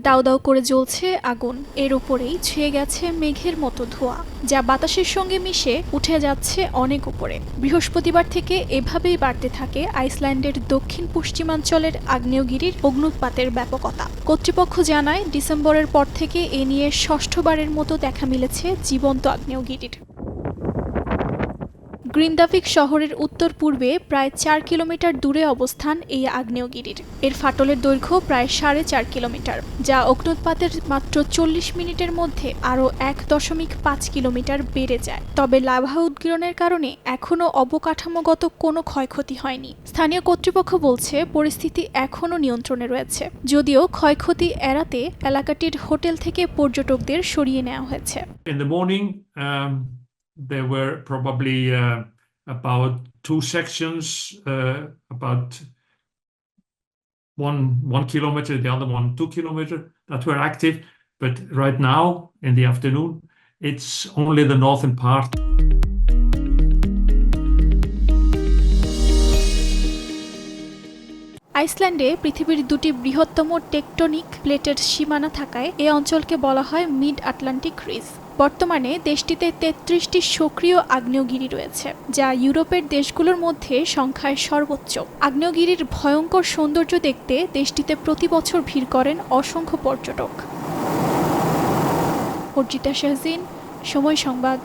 দাউ দাউ করে জ্বলছে আগুন, এর উপরেই ছেয়ে গেছে মেঘের মতো ধোঁয়া, যা বাতাসের সঙ্গে মিশে উঠে যাচ্ছে অনেক উপরে। বৃহস্পতিবার থেকে এভাবেই বাড়তে থাকে আইসল্যান্ডের দক্ষিণ পশ্চিমাঞ্চলের আগ্নেয়গিরির অগ্ন্যুৎপাতের ব্যাপকতা। কর্তৃপক্ষ জানায়, ডিসেম্বরের পর থেকে এ নিয়ে ষষ্ঠবারের মতো দেখা মিলেছে জীবন্ত আগ্নেয়গিরির। গ্রিনদাভিক শহরের উত্তর পূর্বে প্রায় ৪ কিলোমিটার দূরে অবস্থান এই আগ্নেয়গিরির। এর ফাটলের দৈর্ঘ্য প্রায় ৪.৫ কিলোমিটার, যা অগ্ন্যুৎপাতের মাত্র ৪০ মিনিটের মধ্যে আরও ১.৫ কিলোমিটার বেড়ে যায়। তবে লাভা উদগীরণের কারণে এখনও অবকাঠামোগত কোনো ক্ষয়ক্ষতি হয়নি। স্থানীয় কর্তৃপক্ষ বলছে, পরিস্থিতি এখনও নিয়ন্ত্রণে রয়েছে, যদিও ক্ষয়ক্ষতি এড়াতে এলাকাটির হোটেল থেকে পর্যটকদের সরিয়ে নেওয়া হয়েছে। In the morning, there were probably about two sections, about one kilometer, the other one 2 kilometers, that were active. But right now, in the afternoon, it's only the northern part. আইসল্যান্ডে পৃথিবীর দুটি বৃহত্তম tectonic প্লেটের সীমানা থাকায় এ অঞ্চলকে বলা হয় mid Atlantic ridge. বর্তমানে দেশটিতে ৩৩টি সক্রিয় আগ্নেয়গিরি রয়েছে, যা ইউরোপের দেশগুলোর মধ্যে সংখ্যায় সর্বোচ্চ। আগ্নেয়গিরির ভয়ঙ্কর সৌন্দর্য দেখতে দেশটিতে প্রতি বছর ভিড় করেন অসংখ্য পর্যটক। অর্জিতা শাহজিন, সময় সংবাদ।